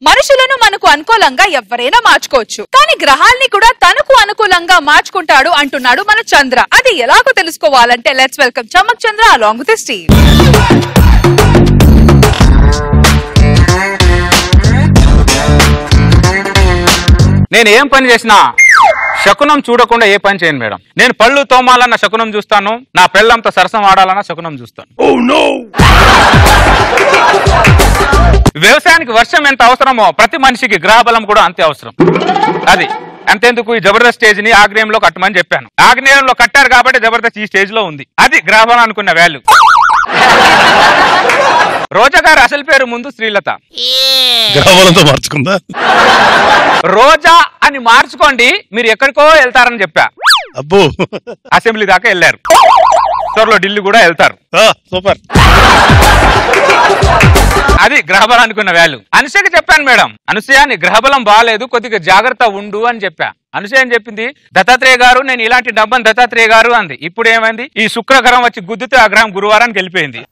మనుషులను మనకు అనుకూలంగా ఎవరైనా మార్చుకోవచ్చు, కానీ గ్రహాల్ని కూడా తనకు అనుకూలంగా మార్చుకుంటాడు అంటున్నాడు మన చంద్ర. అది ఎలాగో తెలుసుకోవాలంటే let's welcome Chamak Chandra along with Steve. నేను ఏం పని చేసినా శకునం చూడకుండా ఏ పని చేయను మేడం. నేను పళ్ళు తోమాలన్న శకునం చూస్తాను, నా పెళ్ళంతో సరసం ఆడాలన్న శకునం చూస్తాను. వ్యవసాయానికి వర్షం ఎంత అవసరమో ప్రతి మనిషికి గ్రహబలం కూడా అంతే అవసరం. అది అంతేందుకు ఈ జబర్దస్త్ స్టేజ్ ని ఆగ్నేయంలో కట్టమని చెప్పాను. ఆగ్నేయంలో కట్టారు కాబట్టి జబర్దస్త్ ఈ స్టేజ్ లో ఉంది. అది గ్రహబలం అనుకున్న వాల్యూ. రోజా గారు అసలు పేరు ముందు శ్రీలత, గ్రహబలంతో మార్చుకుందా? రోజా అని మార్చుకోండి, మీరు ఎక్కడికో వెళ్తారని చెప్పా. అబ్బో, అసెంబ్లీ దాకా వెళ్ళారు, త్వరలో ఢిల్లీ కూడా వెళ్తారు. సూపర్. అది గ్రహబలం అనుకున్న వాల్యూ. అనుసూయకి చెప్పాను మేడం, అనసూయ నీ గ్రహబలం బాగాలేదు, కొద్దిగా జాగ్రత్త ఉండు అని చెప్పా. అనసూయ అని చెప్పింది, దత్తాత్రేయ గారు నేను ఇలాంటి డబ్బని దత్తాత్రేయ గారు అంది. ఇప్పుడు ఏమైంది, ఈ శుక్రగ్రహం వచ్చి గుద్దితే ఆ గ్రహం గురువారానికి వెళ్ళిపోయింది.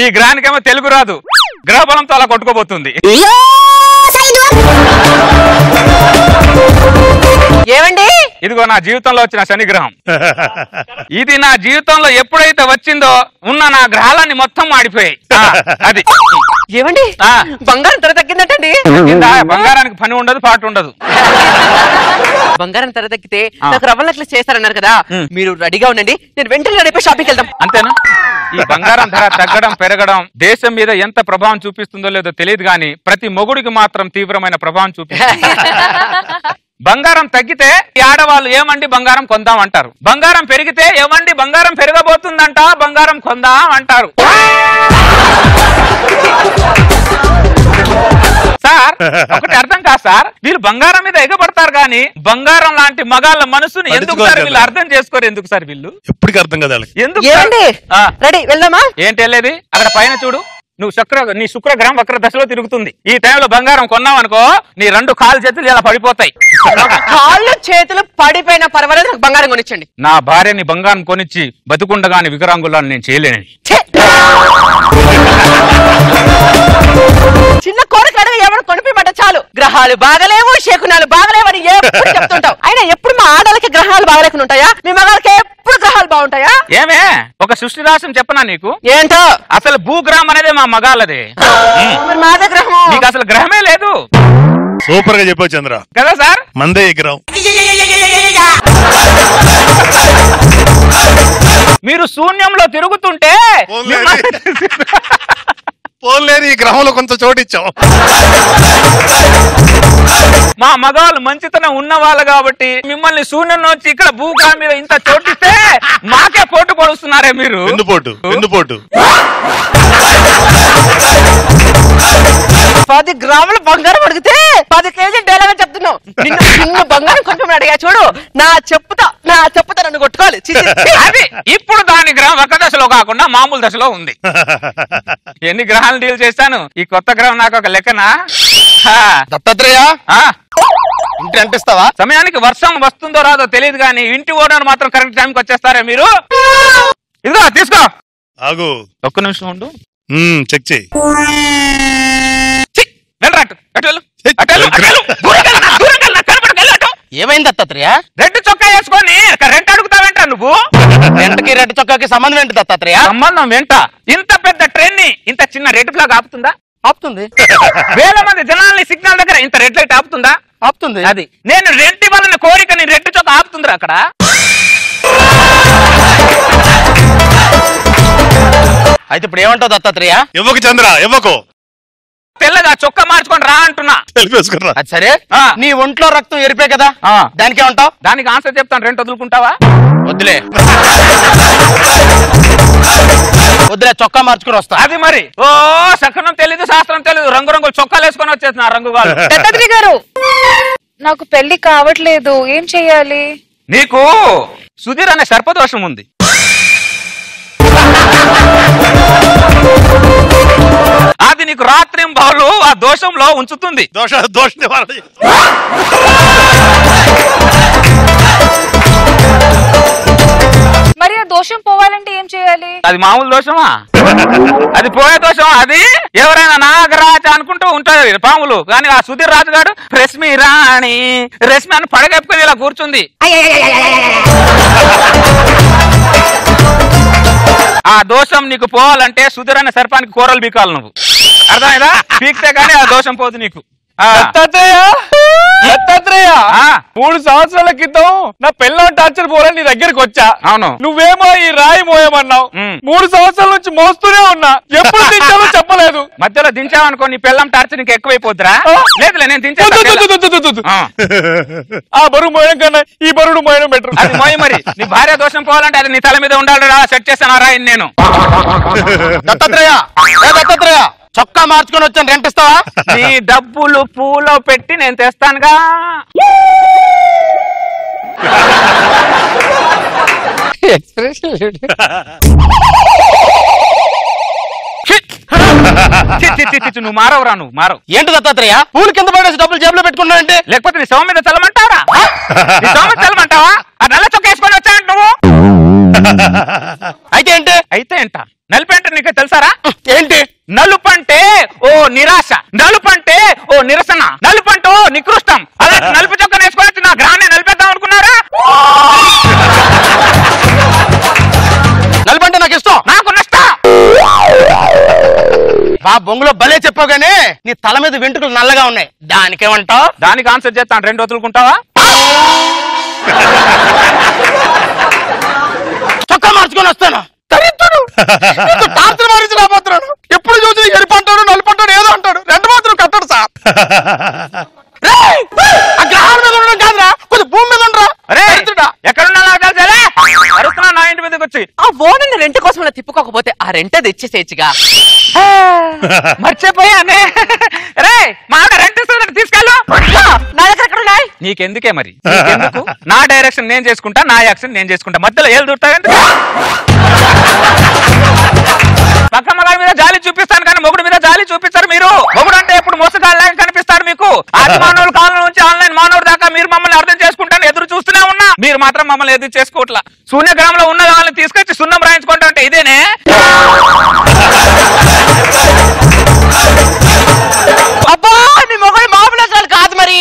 ఈ గ్రహానికేమో తెలుగు రాదు, గ్రహబలంతో అలా కొట్టుకోబోతుంది. ఏమండి, ఇదిగో నా జీవితంలో వచ్చిన శనిగ్రహం. ఇది నా జీవితంలో ఎప్పుడైతే వచ్చిందో ఉన్న నా గ్రహాలన్నీ మొత్తం మాడిపోయాయి. అది ఏమండి, బంగారం ధర తగ్గిందంటండి. బంగారానికి పని ఉండదు, పాటు ఉండదు. బంగారం ధర తగ్గితే నాకు రవ్వ నెక్లెస్ చేస్తారన్నారు కదా, మీరు రెడీగా ఉండండి, నేను వెంటనే రేపే షాపింగ్కి వెళ్దాం. అంతేనా? ఈ బంగారం ధర తగ్గడం పెరగడం దేశం మీద ఎంత ప్రభావం చూపిస్తుందో లేదో తెలియదు, కానీ ప్రతి మొగుడికి మాత్రం తీవ్రమైన ప్రభావం చూపిస్తుంది. బంగారం తగ్గితే ఆడవాళ్ళు ఏమండి బంగారం కొందాం అంటారు, బంగారం పెరిగితే ఏమండి బంగారం పెరగబోతుందంట, బంగారం కొందాం అంటారు. సార్ ఒకటి అర్థం కాదు సార్, వీళ్ళు బంగారం మీద ఎగబడతారు కానీ బంగారం లాంటి మగాళ్ళ మనసుని ఎందుకు సార్ వీళ్ళు అర్థం చేసుకోరు? ఎందుకు సార్ వీళ్ళు ఎప్పటికీ అర్థం కదా ఎందుకు? రెడీ వెళ్దామా? ఏంటి వెళ్ళేది? అక్కడ పైన చూడు, నీ శుక్రగ్రహం వక్ర దశలో తిరుగుతుంది. ఈ టైంలో బంగారం కొన్నావు అనుకో, నీ 2 కాళ్ళు చేతులు ఇలా పడిపోతాయి. కాళ్ళు చేతులు పడిపోయినా పర్వాలేదు, నాకు బంగారం కొనిచ్చండి. నా భార్యని బంగారం కొనిచ్చి బతుకుండగాని వికరాంగులను నేను చేయలేనని. చిన్న కోరిక అడగ ఎవరు కొనిపిమంట చాలు, గ్రహాలు బాగలేవు శకునాలు బాగలేవని ఎప్పుడు చెప్తుంటావు. అయినా ఎప్పుడు మా ఆడలకి గ్రహాలు బాగలేకుండా ఉంటాయా? మీ మగాళ్ళకి ఎప్పుడు గ్రహాలు బాగుంటాయా? ఏమే ఒక సృష్టి రాశం చెప్పనా నీకు? ఏంటో అసలు భూగ్రహం అనేది మా మగాళ్ళదే, మాదే గ్రహం. నీకు అసలు గ్రహమే లేదు. సూపర్ గా చెప్పావు చంద్ర కదా సార్? మందే గ్రహం. మీరు శూన్యంలో తిరుగుతుంటే పోలేని ఈ గ్రహంలో కొంత చోటిచ్చాం. మా మగవాళ్ళు మంచితనం ఉన్న వాళ్ళు కాబట్టి మిమ్మల్ని శూన్యం వచ్చి ఇక్కడ భూగ్రహం మీద ఇంత చోటిస్తే మాకే పోటు పడుస్తున్నారే మీరు. వెన్నుపోటు 10 గ్రాముల బంగారం అడిగితే 10 కేజీలు డేలాగా చెప్తున్నావు. నిన్ను బంగారం కొంచెం అడిగా చూడు, నా చెప్పుతా నన్ను కొట్టుకోవాలి. అది ఇప్పుడు దాని గ్రహం ఒక దశలో కాకుండా మామూలు దశలో ఉంది. ఎన్ని గ్రహాలు డీల్ చేస్తాను, ఈ కొత్త గ్రహం నాకు ఒక లెక్కనా? దత్తాత్రేయ ఇంటి అంటిస్తావా? సమయానికి వర్షం వస్తుందో రాదో తెలియదు కానీ ఇంటి ఓనర్ మాత్రం కరెక్ట్ టైంకి వచ్చేస్తారే మీరు. ఇదిగో తీసుకో. ఆగు, ఒక్క నిమిషం ఉండు, చెక్ చేయి. ఏమైంది దత్తాత్రేయ? రెడ్ చొక్కా వేసుకొని రెంట్ అడుగుతావేంట నువ్వు? రెంట్కి రెడ్ చొక్కాకి సంబంధం ఏంటి దత్తాత్రేయ? సంబంధం ఏంట? ఇంత పెద్ద ట్రైన్ ని ఇంత చిన్న రెడ్ ఫ్లాగ్ ఆపుతుందా? ఆపుతుంది. వేల మంది జనాల్ని సిగ్నల్ దగ్గర ఇంత రెడ్ లైట్ ఆపుతుందా? ఆపుతుంది. అది నేను రెంట్ ఇవ్వాలన్న కోరికని రెడ్ చొక్కా ఆపుతుందిరా అక్కడ. అయితే ఇప్పుడు ఏమంటావు దత్తాత్రేయ? ఇవ్వకు చంద్ర, ఇవ్వకు. తెల్లగా చొక్కా మార్చుకొని రా అంటున్నా. అది సరే, నీ ఒంట్లో రక్తం ఎరిపే కదా, దానికి ఏమంటావు? దానికి ఆన్సర్ చెప్తాను, రెంట్ వదులుకుంటావా? వద్దులే చొక్కా మార్చుకుని వస్తా. అది మరి ఓ శకునం తెలీదు శాస్త్రం తెలీదు, రంగురంగులు చొక్కాలు వేసుకొని వచ్చేస్తున్నా రంగు వాళ్ళు. దత్తాత్రేయ గారు, నాకు పెళ్లి కావట్లేదు, ఏం చెయ్యాలి? నీకు సుధీర్ అనే సర్పదోషం ఉంది. అది నీకు రాత్రింబవలు ఆ దోషంలో ఉంచుతుంది. దోష నివారణ. మరి ఆ దోషం పోవాలంటే ఏం చేయాలి? అది మామూలు దోషమా? అది పోయే దోషం. అది ఎవరైనా నాగరాజ అనుకుంటూ ఉంటారు పాములు. కానీ ఆ సుధీర్ రాజు గారు రశ్మి రాణి రశ్మి అని పడగెప్పుకొని ఇలా కూర్చుంది. ఆ దోషం నీకు పోవాలంటే సుధీర్ అనే సర్పానికి కూరలు బీకాలి నువ్వు. అర్థమైందా? పీకితే కానీ ఆ దోషం పోదు నీకు. దత్తాత్రేయ 3 సంవత్సరాల క్రితం నా పిల్లం టార్చర్ పోలని నీ దగ్గరికి వచ్చా. అవును. నువ్వేమో ఈ రాయి మోయమన్నావు. 3 సంవత్సరాల నుంచి మోస్తూనే ఉన్నా. ఎప్పుడు దించాలో చెప్పలేదు. మధ్యలో దించావనుకో నీ పిల్లం టార్చర్ నీకు ఎక్కువైపోద్దురా. లేదులే నేను దించాను. ఆ బరువు మోయడం కన్నా ఈ బరువుడు మోయడం బెటర్. అది మోయి మరి. నీ భార్య దోషం పోవాలంటే అది నీ తల మీద ఉండాలి. సెట్ చేశాను రాయి నేను. దత్తాత్రేయ చొక్కా మార్చుకొని వచ్చాను, రెంట్ ఇస్తావా? నీ డబ్బులు పూలో పెట్టి నేను తెస్తానుగా. నువ్వు మారవురా, నువ్వు మారవు. ఏంటి దత్తాత్రేయ పూలు కింద పడేసి డబ్బులు జేబులో పెట్టుకున్నావంటే? లేకపోతే నీ శవం మీద చల్లమంటావరా? నీ శవం మీద చల్లమంటావా? ఆ నల్ల చొక్క వేసుకొని వచ్చానంట నువ్వు. అయితే ఏంటి? అయితే ఏంట? నలుపంటే నీకు తెలుసారా? ఏంటి నలుపంటే ఓ నిరాశ, నలుపంటే ఓ నిరసన, నలుపంటే ఓ నికృష్టం. అలాంటి నలుపు చొక్క వేసుకొని నా గ్రహాన్ని నలిపేద్దాం అనుకున్నారా? నలుపంటే నాకు ఇష్టం. నాకు నష్టం. బా బొంగులో భలే చెప్పావు గానీ నీ తల మీద వెంట్రుకలు నల్లగా ఉన్నాయి, దానికేమంటావు? దానికి ఆన్సర్ చేస్తాను. 2 వదులుకుంటావా? చొక్కా మార్చుకొని వస్తాను. టార్చర్ మారించి రాబోతున్నాను. ఎప్పుడు చూసి ఎరిపంటాడు నలుపంటాడు ఏదో అంటాడు. 2 మాత్రం కట్టడు సార్. ఆ గ్రహాల మీద ఉండడం కాదురా, కొంచెం భూమి మీద ఉండరా. ఎక్కడున్నా నాకు తెలుసా? అరుస్తున్నా నా ఇంటి మీదకి వచ్చి. ఆ ఓనర్ని రెంట్ కోసం తిప్పుకోకపోతే ఆ రెంట్ తెచ్చేసేచ్చుగా. మర్చిపోయానే. రే మా రెంట్ తీసుకెళ్ళు. నా దగ్గర ఎక్కడ ఉన్నాయి? నీకెందుకే మరి? నీకెందుకు? నా డైరెక్షన్ నేను చేసుకుంటా, నా యాక్షన్ నేను చేసుకుంటా. మధ్యలో ఏళ్ళు దూరుతాయండి. పక్క మగాడి మీద జాలి చూపిస్తాను కానీ మొగుడు మీద జాలి చూపిస్తారు మీరు. మొగుడు అంటే ఎప్పుడు మోసగాళ్ళగా కనిపిస్తాడు మీకు. ఆది మానవుల కాలం నుంచి ఆన్లైన్ మానవుడు దాకా మీరు మమ్మల్ని అర్థం చేసుకుంటాను ఎదురు చూస్తూనే ఉన్నా. మీరు మాత్రం మమ్మల్ని ఎదురు చేసుకోవట్లా. శూన్యగ్రామంలో ఉన్న వాళ్ళని తీసుకొచ్చి సున్నం రాయించుకుంటా అంటే ఇదేనే? అబ్బా మీ మొగాడు మామూలు అసలు కాదు. మరి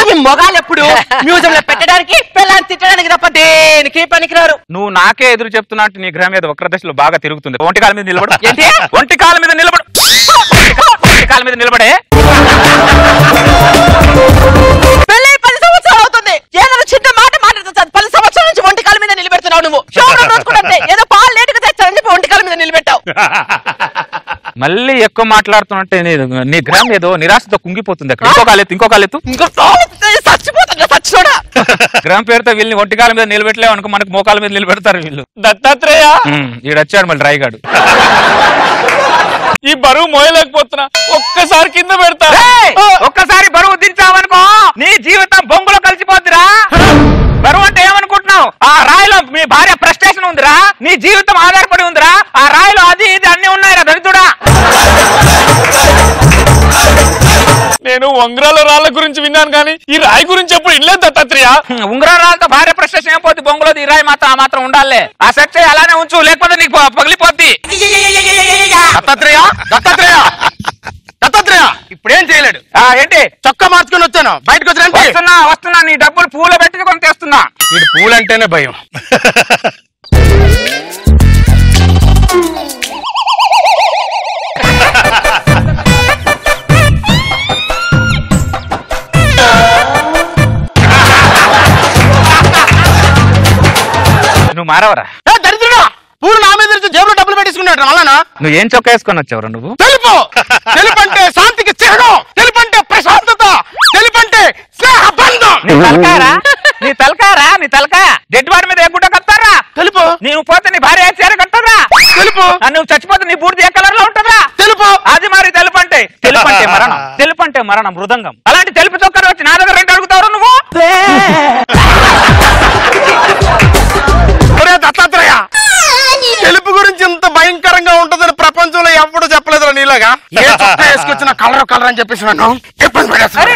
మీ మొగాలు ఎప్పుడు మ్యూజియం లో పెట్టడానికి పిల్లల్ని తిట్టడానికి తప్ప దేనికి పనికిరారు. నువ్వు నాకే ఎదురు చెప్తున్నట్టు నీ గ్రహం మీద వక్రదశలో బాగా తిరుగుతుంది. ఒంటి కాల మీద నిలబడు. ఏంటి? ఒంటి కాల మీద నిలబడు. ఒంటి కాల మీద నిలబడే. పెళ్ళి 10 సంవత్సరాలు అవుతుంది. ఏదైనా చిన్న మాట మాట్లాడుతుంది. 10 సంవత్సరాల నుంచి ఒంటి కాల మీద నిలబెడుతున్నావు నువ్వు. ఏదో పాలు లేటుగా తెచ్చానని చెప్పి ఒంటి కాల మీద నిలబెట్టావు. మళ్ళీ ఎక్కువ మాట్లాడుతున్నట్టే నీ గ్రహం ఏదో నిరాశతో కుంగిపోతుంది. ఇంకో కాలెత్తు, ఇంకో కాలెత్తు. చచ్చిపోతుంది చచ్చిచోడా. గ్రహం పేరుతో వీళ్ళని ఒంటి కాల మీద నిలబెట్టలేవు అనుకో, మనకు మోకాల మీద నిలబెడతారు వీళ్ళు. దత్తాత్రేయ ఈడొచ్చాడు మళ్ళీ రాయిగాడు. ఈ బరువు మోయలేకపోతున్నా, ఒక్కసారి కింద పెడతా. ఒక్కసారి బరువు దించావనుకో నీ జీవితం బొంగులో కలిసిపోద్దిరా. బరువు అంటే ఏమనుకుంటున్నావు? ఆ రాయిలో మీ భార్య ప్రెస్టేషన్ ఉందిరా, నీ జీవితం ఆధారపడి ఉందిరా. ఆ రాయిలో అది ఇది అన్ని ఉన్నాయిరా దరిద్రుడా. నేను ఉంగరాల రాళ్ళ గురించి విన్నాను కానీ ఈ రాయి గురించి ఎప్పుడు ఇల్లే దత్తాత్రేయ. ఉంగరాల రాళ్ళతో భార్య ప్రెస్టేషన్ ఏం పోద్ది? బొంగులో ఈ రాయి మాత్రం ఆ మాత్రం ఉండాలి. ఆ సెట్ అలానే ఉంచు, లేకపోతే నీకు పగిలిపోద్ది. దత్తాత్రేయ దత్తాత్రేయ దత్తాత్రేయ ఇప్పుడేం చేయలేడు. ఏంటి? చొక్కా మార్చుకొని వచ్చాను, బయటకు వస్తున్నా వస్తున్నా. నీ డబ్బులు పూలు పెట్టుకొని తెస్తున్నా. వీడు పూలంటేనే భయం. నువ్వు మారవరా? దరిద్రుడా, పూలు నా మీద జేబులో డబ్బులు పెట్టించుకున్నాడు. అలానా? నువ్వు ఏం చొక్కా వేసుకొని వచ్చావురా నువ్వు? తెలుపు. తెలుపు అంటే శాంతికి చిహ్నం, తెలుపు అంటే ప్రశాంతత, తెలుపు అంటే స్నేహబంధం. నీ తలకారా? నీ తలకారా? నీ తలకాయ డెడ్ బాడీ మీద ఏ గుడ్డ కట్టారా? తెలుపు. నీవు పోతే నీ భార్య చీర కట్టదా? తెలుపు. నువ్వు చచ్చిపోతే నీ బూడిద ఏ కలర్ లో ఉంటుందా? తెలుపు. అది మరి తెలుపు అంటే. తెలుపు అంటే మరణం, తెలుపు అంటే మరణం, మృదంగం. అలాంటి తెలుపు చొక్కారు వచ్చి నా దగ్గర 2 అడుగుతావు నువ్వు. దత్తాత్రేయ తెలుపు గురించి ఇంత భయంకరంగా ఉంటుందని ప్రపంచంలో ఎప్పుడు చెప్పలేదు నీలాగా. ఏ చొక్కా వేసుకొచ్చిన కలర్ కలర్ అని చెప్పేసి నన్ను ఇబ్బంది పడేస్తాను.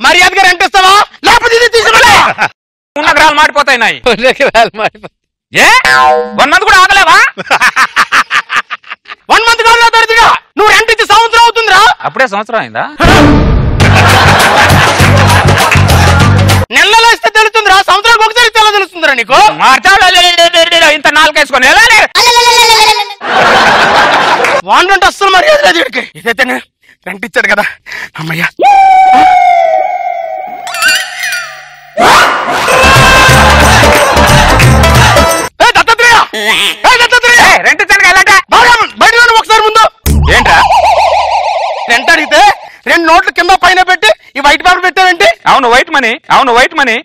మర్యాదగా రెంట్ ఇస్తావా లేకపోతే ఇది తీసుకెళ్ళా ఉన్న గ్రహాలు మాడిపోతాయి నాయి. ఏ 1 మంత్ కూడా ఆగలేవా? 1 మంత్ కాదు దరిద్రుడా, నువ్వు రెంట్ ఇచ్చి సంవత్సరం అవుతుందిరా. అప్పుడే సంవత్సరం అయిందా? నెలలో ఇస్తే తెలుస్తుందిరా, సంవత్సరానికి ఒకసారి ఇస్తే ఎలా తెలుస్తుందిరా నీకు? ఇంత నాలుకేసుకొని వాండంటే అస్సలు మర్యాద లేదు వీడికి. ఇదైతే రెంట్ ఇచ్చాడు కదా అమ్మయ్యా. రెంట్ ఇచ్చాను బయట ఒకసారి ముందు ఏంట్రా? రెంట్ అడిగితే 2 నోట్లు కింద పైన పెట్టి ఈ వైట్ పేపర్ పెట్టావేంటి? అవును వైట్ మనీ, అవును వైట్ మనీ.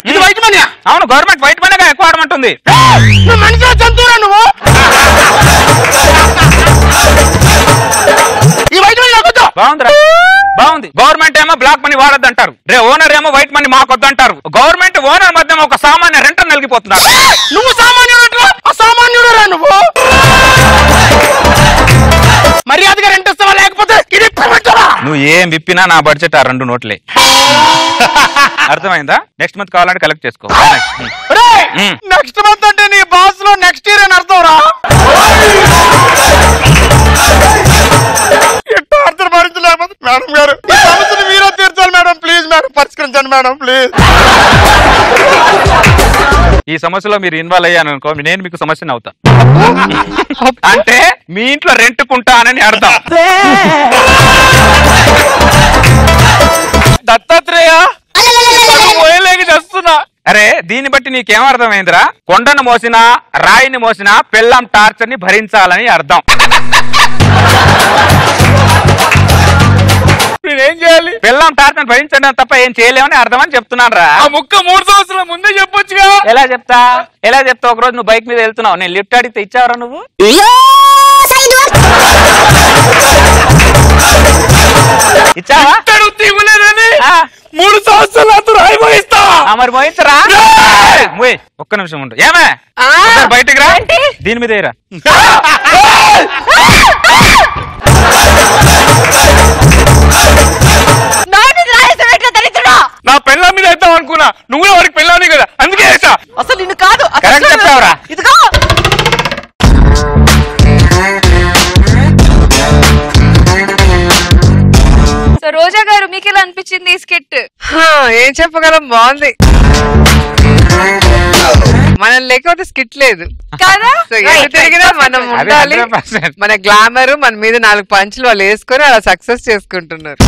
ఇది వైట్ మనీ? అవును గవర్నమెంట్ వైట్ మనీగా ఎక్కువ ఆడమంటుంది. నువ్వు మనిషిలో జంతువురా నువ్వు? ఈ వైట్ మనీ నాకు బాగుందిరా, బాగుంది. గవర్నమెంట్ ఏమో బ్లాక్ మనీ వాడద్దు అంటారు, ఓనర్ ఏమో వైట్ మనీ మాకొద్దు అంటారు. గవర్నమెంట్ ఓనర్ మధ్య ఒక సామాన్య రెంటర్ నలిగిపోతున్నారు. నువ్వు సామాన్యుడు, అసామాన్యుడు రా నువ్వు. మర్యాదగా రెంట్ ఇస్తావా లేకపోతే ఇది నువ్వు ఏం విప్పినా నా బడ్జెట్ ఆ 2 నోట్లే. అర్థమైందా? నెక్స్ట్ మంత్ కావాలంటే కలెక్ట్ చేసుకో. నెక్స్ట్ మంత్ అంటే నీ బాస్ లో నెక్స్ట్ ఇయర్ అని అర్థం రా. ఎట్టా అర్థం భరించలేకపోతే మేడం గారు ఈ సమస్యను మీరే తీర్చాలి మేడం. ప్లీజ్ మేడం పరిష్కరించండి మేడం ప్లీజ్. ఈ సమస్యలో మీరు ఇన్వాల్వ్ అయ్యాను అనుకో, నేను మీకు సమస్యను అవుతా. అంటే మీ ఇంట్లో రెంట్కుంటానని అర్థం. దత్తాత్రేయ చేస్తున్నా. అరే దీన్ని బట్టి నీకేం అర్థమైందిరా? కొండను మోసినా రాయిని మోసినా పెళ్ళాం టార్చర్ ని భరించాలని అర్థం. నేనేం చేయాలి? పెళ్ళాం టార్చర్ భరించడం తప్ప ఏం చేయలేమని అర్థం అని చెప్తున్నాను రా. ఆ ముక్క 3 సంవత్సరాల ముందే చెప్పొచ్చుగా. ఎలా చెప్తా? ఒక రోజు నువ్వు బైక్ మీద వెళ్తున్నావు, నేను లిఫ్ట్ అడిగితే ఇచ్చావరా నువ్వు? ఇచ్చావా? ఇవ్వలేదని 3 సంవత్సరాలు రాయి మోయిస్తా. మరి మోయించరా? ఒక్క నిమిషం ఉండు. ఏమే బయటకు రా, దీని మీద రా. నా పెళ్ళ మీద వేద్దాం అనుకున్నా, నువ్వు వాడికి పెళ్ళాని కదా అందుకే వేసా. అసలు నిన్ను కాదు కరెక్ట్ చెప్పావురా. ఇదిగో సో రోజా గారు మీకు ఎలా అనిపించింది ఈ స్కిట్? ఏం చెప్పగలం, బాగుంది. మనం లేకపోతే స్కిట్ లేదు కదా? సో ఎటు తిరిగినా మనం ఉండాలి. మన గ్లామర్ మన మీద 4 పంచులు వాళ్ళు వేసుకొని అలా సక్సెస్ చేసుకుంటున్నారు.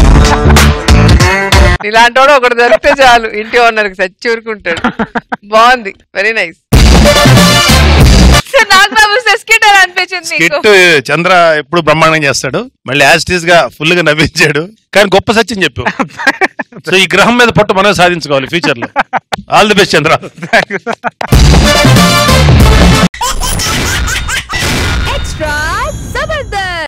ఇలాంటి వాడు ఒకటి దొరికితే చాలు, ఇంటి ఓనర్కి చచ్చి ఊరుకుంటాడు. బాగుంది, వెరీ నైస్. స్కిట్ ఎలా అనిపించింది? స్కిట్ చంద్ర ఎప్పుడు బ్రహ్మాండంగా చేస్తాడు, మళ్ళీ యాజ్ గా ఫుల్ గా నవ్వించాడు. కానీ గొప్ప సత్యం చెప్పు. సో ఈ గ్రహం మీద పట్టు మనం సాధించుకోవాలి ఫ్యూచర్ లో. All the best Chandra. Extra Jabardasth.